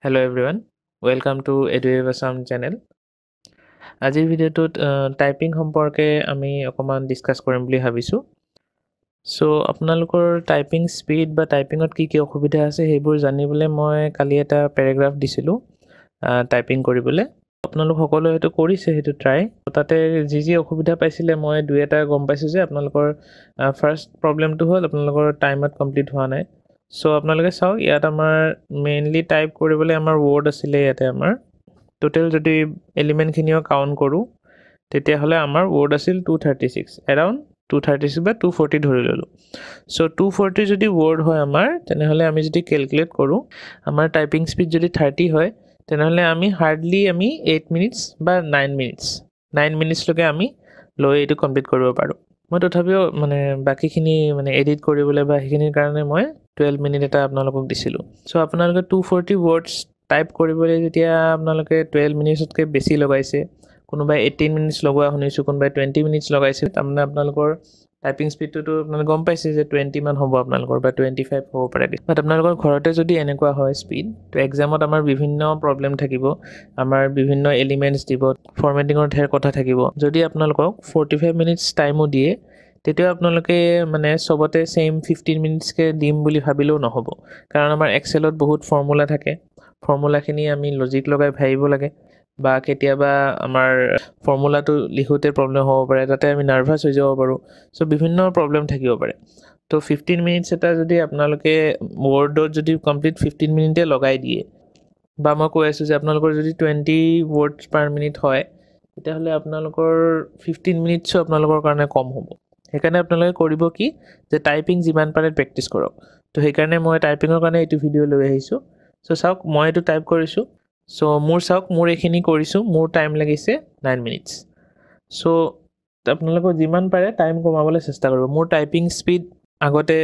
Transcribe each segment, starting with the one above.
Hello everyone, welcome to Eduwave channel. আজিৰ ভিডিঅ'টোত typing সম্পৰ্কে আমি অকমান ডিসকাস কৰিম বুলি ভাবিছো। সো আপোনালোকৰ টাইপিং স্পীড বা টাইপিংত কি অসুবিধা আছে সেইবোৰ জানিবলৈ মই কালি এটা পেৰাগ্ৰাফ দিছিলো টাইপিং কৰিবলৈ। আপোনালোক সকলোৱে এটো কৰিছে হেতু ট্ৰাই। তাতে যি অসুবিধা পাইছিলে মই দুই এটা গম পাইছো যে আপোনালোকৰ ফাৰ্স্ট প্ৰবলেমটো হ'ল আপোনালোকৰ টাইমত কমপ্লিট হোৱা নাই। সো আপোনালোকে চাওক ইয়াত আমাৰ মেইনলি টাইপ কৰিবলৈ আমাৰ ওৱৰ্ড আছিলে ইয়াতে আমাৰ টোটাল যদি এলিমেন্ট খিনিও কাউন্ট কৰো তেতিয়া হলে আমাৰ ওৱৰ্ড আছিল 236 अराउंड 236 বা 240 ধৰি ললো। সো 240 যদি ওৱৰ্ড হয় আমাৰ তেনেহলে আমি যদি ক্যালকুলেট কৰো আমাৰ টাইপিং স্পীড যদি 30 হয় তেনেহলে আমি হাৰ্ডলি আমি 8 মিনিটস বা 9 মিনিটস লকে আমি লৈ এটো কমপ্লিট কৰিব পাৰো। মই তথাপিও মানে বাকিখিনি মানে এডিট কৰিবলৈ বা সেইখিনিৰ কাৰণে মই 12 মিনিট এটা আপোনালোকক দিছিলো। সো আপোনালোকে 240 words টাইপ কৰিবলৈ যেতিয়া আপোনালোকে 12 মিনিটসতকৈ বেছি লগাইছে, কোনোবাই 18 মিনিটস লগোৱা শুনিছো, কোনোবাই 20 মিনিটস লগাইছে, তাৰমানে আপোনালোকৰ টাইপিং স্পীডটো আপোনালোকে গম পাইছে যে 20 মান হ'ব আপোনালোকৰ বা 25 হ'ব পাৰে। বাট আপোনালোকৰ ঘৰতে যদি এনেকুৱা হয় স্পীড, তো এক্সামত আমাৰ বিভিন্ন প্ৰবলেম থাকিব, আমাৰ বিভিন্ন এলিমেন্টস দিব, ফৰমেটিংৰ ঢেৰ কথা থাকিব। যদি আপোনালোকক 45 মিনিটস টাইমো দিয়ে তেতিয়া আপোনালোকে মানে সবতে সেম 15 মিনিটস কে দিম বুলি ভাবিলেও নহব, কাৰণ আমাৰ এক্সেলত বহুত ফৰ্মুলা থাকে। ফৰ্মুলাখিনি আমি লজিক লগাই ভাবিব লাগে, বা কেতিয়াবা আমাৰ ফৰ্মুলাটো লিখোতে প্ৰবলেম হ'ব পাৰে, তাতে আমি নাৰ্ভাস হৈ যাব পাৰো। সো বিভিন্ন প্ৰবলেম থাকিব পাৰে। তো 15 মিনিটস এটা যদি আপোনালোকে ওৱৰ্ডত যদি কমপ্লিট 15 মিনিটে লগাই দিয়ে, বা মই কৈ আছো যে আপোনালোকৰ যদি 20 words per minute হয় তেতিয়াহলে আপোনালোকৰ 15 মিনিটসও আপোনালোকৰ কাৰণে কম হ'ব। সেইকাৰণে আপোনালোকে কৰিব কি যে টাইপিং যিমান পাৰে প্ৰেক্টিস কৰক। তো সেইকাৰণে মই টাইপিংৰ কাৰণে এইটো ভিডিও লৈ আহিছো। সো চাওক মই এটো টাইপ কৰিছো। সো মোৰ চাওক মোৰ এখিনি কৰিছো, মোৰ টাইম লাগিছে 9 মিনিটস। সো আপোনালোকে যিমান পাৰে টাইম কমাবলৈ চেষ্টা কৰিব। মোৰ টাইপিং স্পীড আগতে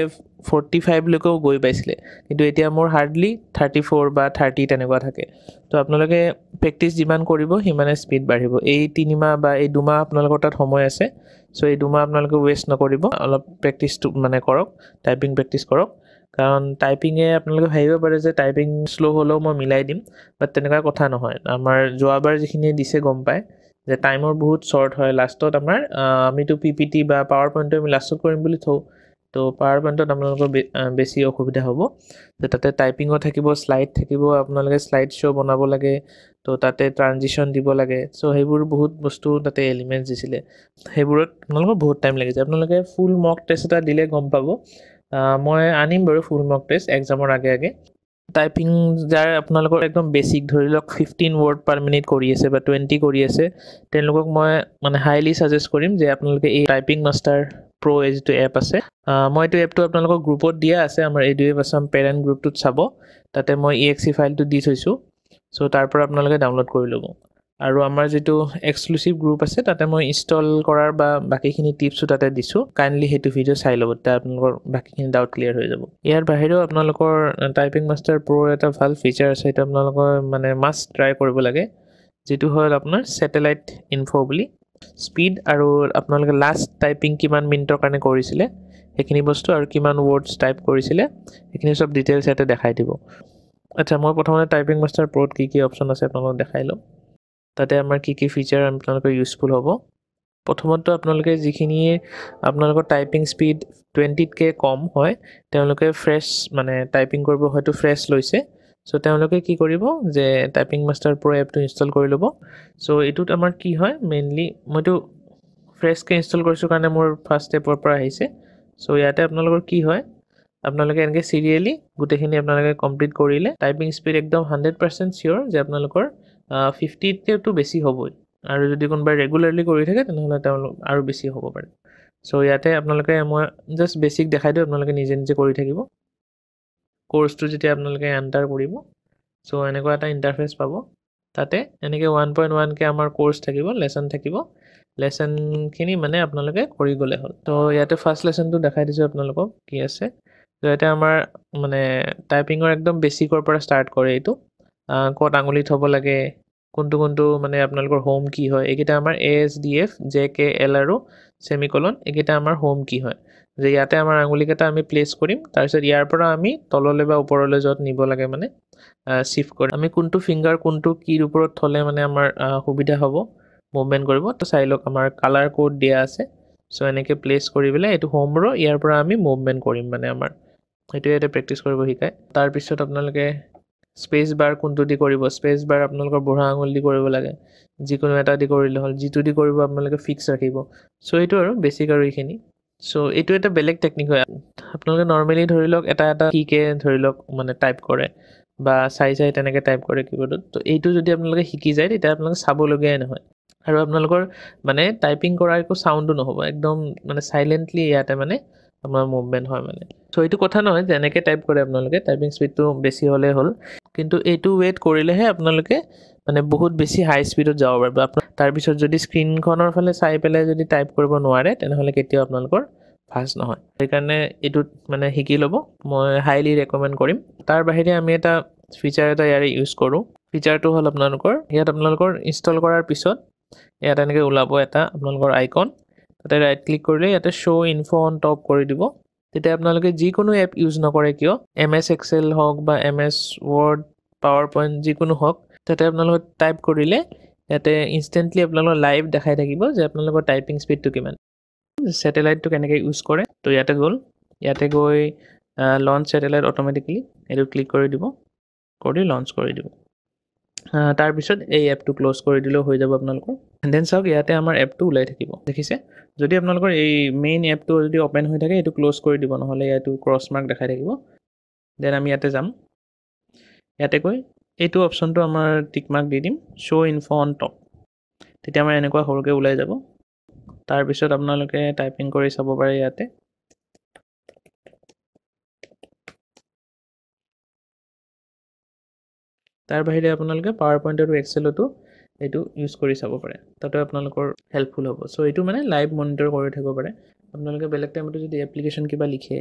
45 লৈকেও গৈ পাইছিলে, কিন্তু এতিয়া মোৰ হাৰ্ডলি 34 বা 30 তেনেকুৱা থাকে। তো আপোনালোকে প্ৰেক্টিস যিমান কৰিব সিমানে স্পীড বাঢ়িব। এই 3 মাহ বা এই 2 মাহ আপোনালোকৰ তাত সময় আছে। সো এই 2 মাহ আপোনালোকে ওয়েষ্ট নকৰিব, অলপ প্ৰেক্টিসটো মানে কৰক, টাইপিং প্ৰেক্টিস কৰক। কাৰণ টাইপিংয়ে আপোনালোকে ভাবিব পাৰে যে টাইপিং স্লো হলেও মই মিলাই দিম, বাট তেনেকুৱা কথা নহয়। আমাৰ যোৱাবাৰ যিখিনি দিছে গম পায় যে টাইমৰ বহুত শৰ্ট হয়। লাষ্টত আমাৰ আমিটো পিপিটি বা পাৱাৰ পইণ্টটো আমি লাষ্টত কৰিম বুলি থওঁ, তো পাৱাৰ পইণ্টত আপোনালোকৰ বেছি অসুবিধা হ'ব। তো তাতে টাইপিংও থাকিব, স্লাইড থাকিব, আপোনালোকে স্লাইড শ্ব বনাব লাগে, তো তাতে ট্ৰানজিশন দিব লাগে। সো সেইবোৰ বহুত বস্তু তাতে এলিমেন্টস দিছিলে, সেইবোৰত আপোনালোকৰ বহুত টাইম লাগি যায়। আপোনালোকে ফুল মক টেষ্ট এটা দিলে গম পাব। মই আনিম বাৰু ফুল মক টেষ্ট এক্সামৰ আগে টাইপিং যাৰ আপোনালোকৰ একদম বেসিক ধৰি লওক 15 word per minute কৰি আছে বা 20 কৰি আছে, তেওঁলোকক মই মানে হাইলি সাজেষ্ট কৰিম যে আপোনালোকে এই টাইপিং মাষ্টাৰ প্ৰ এইটো এপ আছে। মই এইটো এপটো আপোনালোকৰ গ্ৰুপত দিয়া আছে, আমাৰ এডুৱেভ আসাম পেৰেন্ট গ্ৰুপটোত চাব, তাতে মই exe ফাইলটো দি থৈছো। সো তাৰ পৰা আপোনালোকে ডাউনলোড কৰি ল'ব। আৰু আমাৰ যেটো এক্সক্লুসিভ গ্ৰুপ আছে তাতে মই ইনষ্টল কৰাৰ বা বাকিখিনি টিপছও তাতে দিছো। কাইন্ডলি হেতু ভিডিও চাই ল'ব, তাতে আপোনালোকৰ বাকিখিনি ডাউট ক্লিয়াৰ হৈ যাব। ইয়াৰ বাহিৰেও আপোনালোকৰ টাইপিং মাষ্টাৰ প্ৰ এটা ভাল ফিচাৰ আছে, এটা আপোনালোকৰ মানে মাষ্ট ট্ৰাই কৰিব লাগে, যেটো হ'ল আপোনাৰ স্যাটেলাইট ইনফো বুলি। স্পীড আৰু আপোনালোকে লাষ্ট টাইপিং কিমান মিনিটৰ কাৰণে কৰিছিলে সেইখিনি বস্তু আৰু কিমান ওৱৰ্ডছ টাইপ কৰিছিলে সেইখিনি সব ডিটেইলছ ইয়াতে দেখাই দিব। আচ্ছা, মই প্ৰথমতে টাইপিং মাষ্টাৰ প্ৰত কি অপচন আছে আপোনালোকক দেখাই লওঁ। তাতে আমাৰ কি ফিচাৰ আপোনালোকৰ ইউজফুল হ'ব। প্ৰথমতে আপোনালোকে যিখিনি আপোনালোকৰ টাইপিং স্পীড 20তকৈ কম হয় তেওঁলোকে ফ্ৰেছ মানে টাইপিং কৰিব হয়তো ফ্ৰেছ লৈছে। সো তেওঁলোকে কি কৰিব যে টাইপিং মাষ্টাৰ প্ৰ এপটো ইনষ্টল কৰি ল'ব। সো এইটোত আমাৰ কি হয় মেইনলি মইতো ফ্ৰেছকৈ ইনষ্টল কৰিছো কাৰণে মোৰ ফাৰ্ষ্ট ষ্টেপৰ পৰা আহিছে। সো ইয়াতে আপোনালোকৰ কি হয় আপোনালোকে এনেকৈ সিৰিয়ালি গোটেইখিনি আপোনালোকে কমপ্লিট কৰিলে টাইপিং স্পীড একদম 100% চিয়ৰ যে আপোনালোকৰ 50তকৈতো বেছি হ'বই। আৰু যদি কোনোবাই ৰেগুলাৰলি কৰি থাকে তেনেহ'লে তেওঁলোক আৰু বেছি হ'ব পাৰে। সো ইয়াতে আপোনালোকে মই জাস্ট বেসিক দেখাই দিওঁ, আপোনালোকে নিজে কৰি থাকিব। কোৰ্সটো যেতিয়া আপোনালোকে এন্টাৰ কৰিব, সো এনেকুৱা এটা ইন্টাৰফেস পাব। তাতে এনেকৈ 1.1 কে আমাৰ কোৰ্স থাকিব, লেসন থাকিব। লেসনখিনি মানে আপোনালোকে কৰি গলে হ'ল। তো ইয়াতে ফাৰ্স্ট লেসনটো দেখাই দিছো আপোনালোকক কি আছে। তো এটা আমাৰ মানে টাইপিংৰ একদম বেসিকৰ পৰা ষ্টাৰ্ট কৰে এইটো। ক'ত আঙুলি থব লাগে, কোনটো মানে আপোনালোকৰ হোম কি হয় এইকেইটা আমাৰ ASDF JKL আৰু সেমিকলন এইকেইটা আমাৰ হোম কি হয় যে ইয়াতে আমাৰ আঙুলিকেইটা আমি প্লেস কৰিম তাৰপিছত ইয়াৰ পৰা আমি তললৈ বা ওপৰলৈ যত নিব লাগে মানে শিফট কৰি আমি কোনটো ফিংগাৰ কোনটো কিৰ ওপৰত থলে মানে আমাৰ সুবিধা হ'ব মুভমেন্ট কৰিব তো চাই লওক আমাৰ কালাৰ কোড দিয়া আছে সো এনেকে প্লেস কৰি বিলে এটো হোম ৰ ইয়াৰ পৰা আমি মুভমেন্ট কৰিম মানে আমাৰ এটো এটা প্ৰেক্টিস কৰিব শিকায় তাৰ পিছত আপোনালোকে স্পেস বাৰ কোনটো দি কৰিব স্পেস বাৰ আপোনালোকৰ বুঢ়া আঙুল দি কৰিব লাগে যিকোনো এটা দি কৰিলে হল যিটো দি কৰিব আপোনালোকে ফিক্স ৰাখিব সো এটো আৰু বেসিক আৰু এইখিনি সো এটো এটা বেলেগ টেকনিক হয় আপোনালোকে নৰমালি ধৰি লওক এটা কিকে ধৰি লওক মানে টাইপ কৰে বা চাই তেনেকে টাইপ কৰে কিবোৰ্ডত তো এইটো যদি আপোনালোকে শিকি যায় তেতিয়া আপোনালোকে চাব লগিয়াই নহয় আৰু আপোনালোকৰ মানে টাইপিং কৰাৰ একো সাউন্ডো নহব একদম মানে সাইলেন্টলি ইয়াতে মানে আমাৰ মুভমেন্ট হয় মানে সো এইটো কথা নহয় যে এনেকে টাইপ কৰে আপোনালোকে টাইপিং স্পীডটো বেছি হলে হল কিন্তু এইটো ওয়েট কৰিলেহে আপোনালোকে মানে বহুত বেছি হাই স্পীডত যাব পাৰিব আপোনাৰ তাৰ পিছত যদি স্ক্ৰিনখনৰ ফালে চাই পেলাই যদি টাইপ কৰিব নোৱাৰে তেনেহলে কেতিয়াও আপোনালোকৰ ফাষ্ট নহয় সেইকাৰণে এইটো মানে শিকি ল'ব মই হাইলি ৰেকমেন্ড কৰিম তাৰ বাহিৰে আমি এটা ফিচাৰ এটা ইয়াৰে ইউজ কৰো ফিচাৰটো হল আপোনালোকৰ ইয়াত আপোনালোকৰ ইনষ্টল কৰাৰ পিছত ইয়াত এনেকে ওলাব এটা আপোনালোকৰ আইকন তাতে ৰাইট ক্লিক কৰিলে ইয়াতে শো ইনফো অন টপ কৰি দিব তেতিয়া আপোনালোকে যিকোনো এপ ইউজ নকৰে কিয় MS Excel হওক বা MS Word PowerPoint যিকোনো হওক তাতে আপোনালোকে টাইপ কৰিলে ইয়াতে ইনস্ট্যান্টলি আপোনালোকৰ লাইভ দেখাই থাকিব যে আপোনালোকৰ টাইপিং স্পীডটো কিমান স্যাটেলাইটটো কেনেকৈ ইউজ কৰে তো ইয়াতে গৈ লঞ্চ স্যাটেলাইট অটোমেটিক্যালি এটো ক্লিক কৰি দিব কৰি লঞ্চ কৰি দিব তাৰ পিছত এই এপটো ক্লোজ কৰি দিলেও হৈ যাব আপোনালোকৰ দেন চাওক ইয়াতে আমাৰ এপটো ওলাই থাকিব দেখিছে যদি আপোনালোকৰ এই মেইন এপটো যদি ওপেন হৈ থাকে এটো ক্লোজ কৰি দিব নহলে ইয়াটো ক্ৰছ মাৰ্ক দেখাই থাকিব দেন আমি ইয়াতে যাম ইয়াতে গৈ এইটো অপচনটো আমাৰ টিক মাৰ্ক দি দিম শো ইনফো অন টপ তেতিয়া আমাৰ এনেকুৱা সৰুকে ওলাই যাব তাৰ পিছত আপোনালোকে টাইপিং কৰি চাব পাৰে ইয়াতে তাৰ বাহিৰে আপোনালোকে পাৱাৰ পইণ্ট আৰু এক্সেলতো এটো ইউজ কৰি চাব পাৰে তাতে আপোনালোকৰ হেল্পফুল হ'ব সো এটো মানে লাইভ মনিটৰ কৰি থাকিব পাৰে আপোনালোকে বেলেগ টাইমটো যদি এপ্লিকেশন কিবা লিখে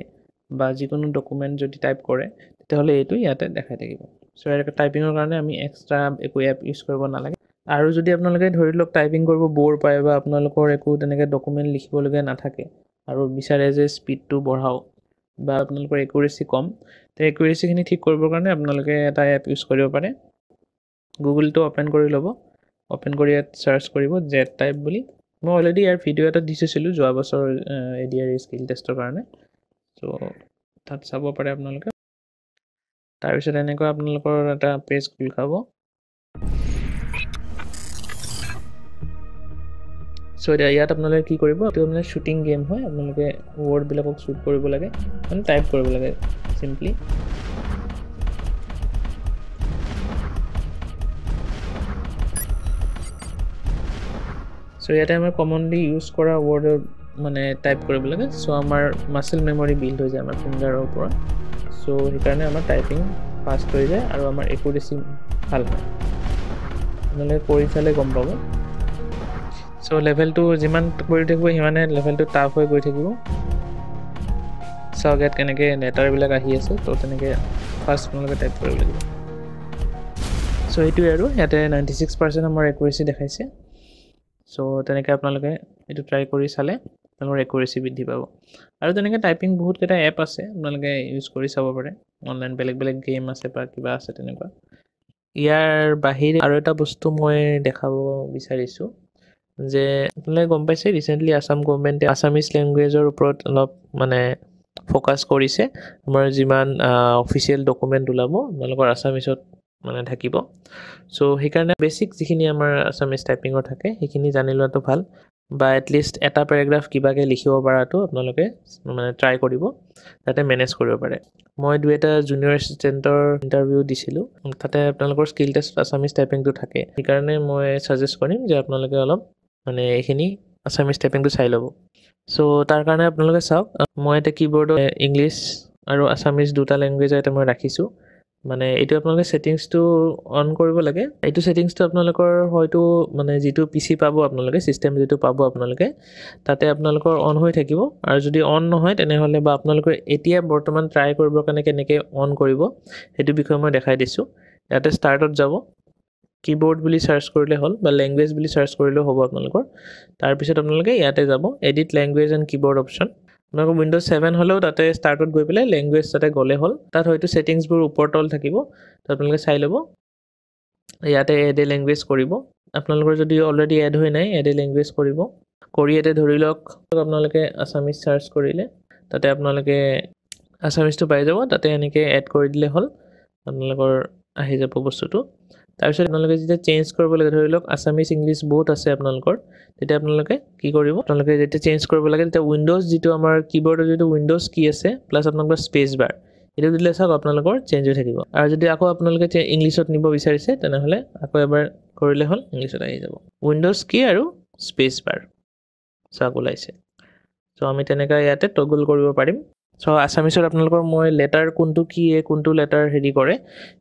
বা যিকোনো ডকুমেন্ট যদি টাইপ কৰে তেতিয়াহলে এটো ইয়াতে দেখাই থাকিব সো ইয়াৰ টাইপিংৰ কাৰণে আমি এক্সট্ৰা একো এপ ইউজ কৰিব নালাগে আৰু যদি আপোনালোকে ধৰি লওক টাইপিং কৰিব বৰ পায় বা আপোনালোকৰ একো তেনেকে ডকুমেন্ট লিখিব লগা নাথাকে আৰু বিচাৰে যে স্পীডটো বঢ়াও বা আপোনালোকৰ একুৰেসি কম তে একুৰেসিখিনি ঠিক কৰিবৰ কাৰণে আপোনালোকে এটা এপ ইউজ কৰিব পাৰে গুগলটো ওপেন কৰি ল'ব ওপেন কৰি ইয়াত সাৰ্চ কৰিব জেট টাইপ বুলি মই অলৰেডি ইয়াৰ ভিডিও এটা দিছিলো যোৱা বছৰ এডিআৰ স্কিল টেষ্টৰ কাৰণে সো তাত চাব পাৰে আপোনালোকে তাৰ পিছত এনেকৈ আপোনালোকৰ এটা পেজ খুলি খাব সো ইয়াত আপোনালোকে কি কৰিব এটো মানে শুটিং গেম হয় আপোনালোকে ওৱৰ্ড বিলাকক শুট কৰিব লাগে মানে টাইপ কৰিব লাগে সিম্পলি সো ইয়াতে আমাৰ কমনলি ইউজ কৰা ওৱৰ্ড মানে টাইপ কৰিব লাগে সো আমাৰ মাসল মেমৰি বিল্ড হৈ যায় আমাৰ ফিংগাৰৰ ওপৰত সো সেইকাৰণে আমাৰ টাইপিং ফাষ্ট হৈ যায় আৰু আমাৰ একুৰেসি ভাল হয় আপোনালোকে কৰি চালে গম পাব সো লেভেলটো যিমান কৰি থাকিব হিমানে লেভেলটো টাফ হৈ গৈ থাকিব সগেট কেনেকে নেটাৰ বিলাক আহি আছে তো তেনেকে ফাষ্ট আপোনালোকে টাইপ কৰিব লাগিব সো এইটো আৰু ইয়াতে 96% আমাৰ একুৰেসি দেখাইছে সো তেনেকে আপোনালোকে এটো ট্ৰাই কৰি চালে আপোনালোকৰ একুৰেসি বৃদ্ধি পাব আৰু তেনেকে টাইপিং বহুত কেটা এপ আছে আপোনালোকে ইউজ কৰি চাব পাৰে অনলাইন বেলেগ গেম আছে বা কিবা আছে তেনেকুৱা ইয়াৰ বাহিৰে আৰু এটা বস্তু মই দেখাব বিচাৰিছো যে আপোনালোকে গম পাইছে ৰিসেন্টলি আসাম গভৰ্নমেন্টে আসামিজ ল্যাঙ্গুৱেজৰ ওপৰত অলপ মানে ফোকাস কৰিছে আমাৰ যিমান অফিচিয়েল ডকুমেন্ট ওলাব আপোনালোকৰ আসামিজত মানে থাকিব সো সেইকাৰণে বেসিক যিখিনি আমাৰ আসামিজ টাইপিংৰ থাকে সেইখিনি জানি লোৱাটো ভাল বা এট লিষ্ট এটা প্যাৰাগ্ৰাফ কিবাকে লিখিব পৰাটো আপোনালোকে মানে ট্ৰাই কৰিব তাতে মেনেজ কৰিব পাৰে মই দুই এটা জুনিয়ৰ এসিস্টেন্টৰ ইন্টাৰভিউ দিছিলো তাতে আপোনালোকৰ স্কিল টেষ্ট আসামিজ টাইপিংটো থাকে সেইকাৰণে মই সাজেষ্ট কৰিম যে আপোনালোকে অলপ মানে এইখিনি আসামিজ টাইপিংটো চাই ল'ব সো তাৰ কাৰণে আপোনালোকে চাওক মই এটা কিবোৰ্ডত ইংলিশ আৰু আসামিজ দুটা ল্যাঙ্গুৱেজ এটা মই ৰাখিছো মানে এটো আপোনালোকে সেটিংসটো অন কৰিব লাগে এটো সেটিংসটো আপোনালোকৰ হয়তো মানে যেটো পিসি পাবো আপোনালোকে সিস্টেম যেটো পাবো আপোনালোকে তাতে আপোনালোকৰ অন হৈ থাকিব আৰু যদি অন নহয় তেনেহলে বা আপোনালোকৰ এতিয়া বৰ্তমান ট্ৰাই কৰিবৰ কাৰণে কেনেকৈ অন কৰিব হেতু বিষয় মই দেখাই দিছো ইয়াতে স্টাৰ্টত যাব keyboard বুলি search কৰিলে হ'ল বা language বুলি search কৰিলে হ'ব আপোনালোকৰ তাৰ পিছত আপোনালোকে ইয়াতে যাব edit language and keyboard option আপোনালোকৰ Windows 7 হলেও তাতে startত গৈ পেলাই language তাতে গলে হ'ল তাত হয়তো settings বোৰ ওপৰতল থাকিব তাত আপোনালোকে চাই ল'ব ইয়াতে add a language কৰিব আপোনালোকৰ যদি অলৰেডি add হৈ নাই add a language কৰিব কৰি এতে ধৰি লওক আপোনালোকে আসামিজ search কৰিলে তাতে আপোনালোকে আসামিজটো পাই যাব তাতে এনেকে add কৰি দিলে হ'ল আপোনালোকৰ আহি যাব বস্তুটো তাৰপিছত আপোনালোকে যেতিয়া চেঞ্জ কৰিব লাগে ধৰি লওক আসামিজ ইংলিশ বহুত আছে আপোনালোকৰ তেতিয়া আপোনালোকে কি কৰিব আপোনালোকে যেতিয়া চেঞ্জ কৰিব লাগে তেতিয়া উইন্ডোজ যেটো আমাৰ কিবৰ্ডৰ যেটো উইন্ডোজ কি আছে প্লাস আপোনালোকৰ স্পেস বাৰ এটো দিলে সব আপোনালোকৰ চেঞ্জ হৈ থাকিব আৰু যদি আকৌ আপোনালোকে ইংলিশত নিব বিচাৰিছে তেনেহলে আকৌ এবাৰ কৰিলে হ'ল ইংলিশত আহি যাব উইন্ডোজ কি আৰু স্পেস বাৰ সব ওলাইছে সো আমি তেনেকা ইয়াতে টগল কৰিব পাৰিম সো আসামিজৰ আপোনালোকৰ মই লেটাৰ কোনটো কি কোনটো লেটাৰ হেৰি কৰে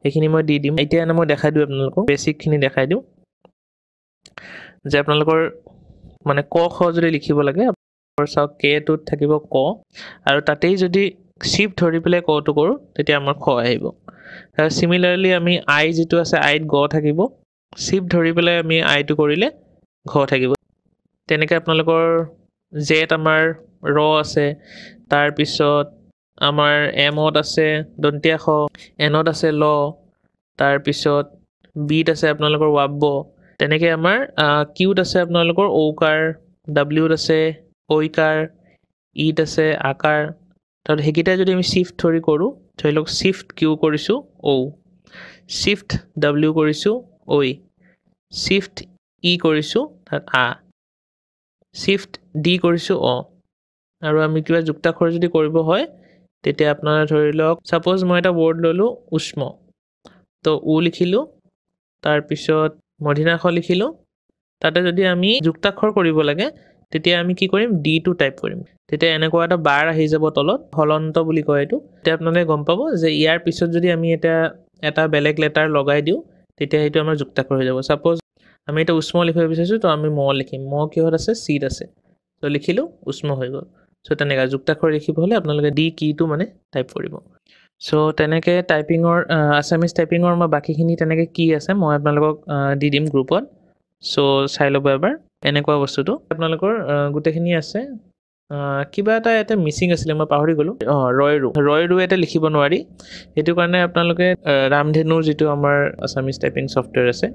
এইখিনি মই দি দিম এতিয়া মই দেখাই দিও আপোনালোকক বেসিক খিনি দেখাই দিও যে আপোনালোকৰ মানে ক খ যদি লিখিব লাগে সব কে টোত থাকিব ক আৰু তাতেই যদি শিফট ধৰি পেলাই কটো কৰো তেতিয়া আমাৰ খ আহিব আৰু সিমিলাৰলি আমি আই যেটো আছে আইত গ থাকিব শিফট ধৰি পেলাই আমি আই টো কৰিলে ঘ থাকিব তেনেকৈ আপোনালোকৰ জেট আমাৰ ৰ আছে তাৰ পিছত আমাৰ এমত আছে দন্তিয়া খ এনত আছে ল তাৰ পিছত বিত আছে আপোনালোকৰ ৱাব্ব তেনেকৈ আমাৰ কিউত আছে আপোনালোকৰ ঔকাৰ ডব্লিউত আছে ঐকাৰ ইত আছে আকাৰ তাৰ হেকিটা যদি আমি শিফট ধৰি কৰো ধৰি লওক শিফট কিউ কৰিছো ও শিফট ডব্লিউ কৰিছো ঐ শিফট ই কৰিছো তাত আ শিফট ডি কৰিছো অ আৰু আমি কিবা যুক্তাক্ষৰ যদি কৰিব হয় তেতিয়া আপোনাৰ ধৰি লওক সাপোজ মই এটা ওৱৰ্ড ললো উষ্ম তো উ লিখিলো তাৰ পিছত মধিনাখ লিখিলো তাতে যদি আমি যুক্তাক্ষৰ কৰিব লাগে তেতিয়া আমি কি কৰিম ডি টু টাইপ কৰিম তেতিয়া এনেকুৱা এটা বাৰ আহি যাব তলত হলন্ত বুলি কয় এটো তেতিয়া আপোনালোকে গম পাব যে ইয়াৰ পিছত যদি আমি এটা বেলেগ লেটাৰ লগাই দিও তেতিয়া এটো আমাৰ যুক্তাক্ষৰ হৈ যাব সাপোজ আমি এটা উষ্ম লিখিব বিচাৰিছো তো আমি ম লিখিম ম কিহত আছে সিত আছে তো লিখিলো উষ্ম হৈ গল সো তেনেকা যুক্তাক্ষৰ লিখিব হলে আপোনালোকে ডি কিটো মানে টাইপ কৰিব সো তেনেকে টাইপিংৰ আসামিজ টাইপিংৰ মই বাকিখিনি তেনেকে কি আছে মই আপোনালোকক দি দিম গ্ৰুপত সো চাই লব এবাৰ এনেকুৱা বস্তুটো আপোনালোকৰ গুটেখিনি আছে কিবা এটা মিসিং আছিল মই পাহৰি গলো ৰয়ৰু এটা লিখিব নোৱাৰি এটো কাৰণে আপোনালোকে ৰামধেনুৰ যেটো আমাৰ আসামিজ টাইপিং সফটওয়্যাৰ আছে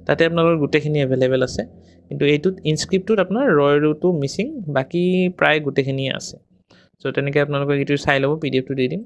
তাতে আপোনালোকৰ গুটেখিনি अवेलेबल আছে কিন্তু এইটোত ইনস্ক্ৰিপ্টত আপোনাৰ ৰয়ৰুটো মিসিং বাকি প্ৰায় গুটেখিনি আছে সো তেনেকে আপোনালোকে ইটো চাই লব পিডিএফ টো দি দিম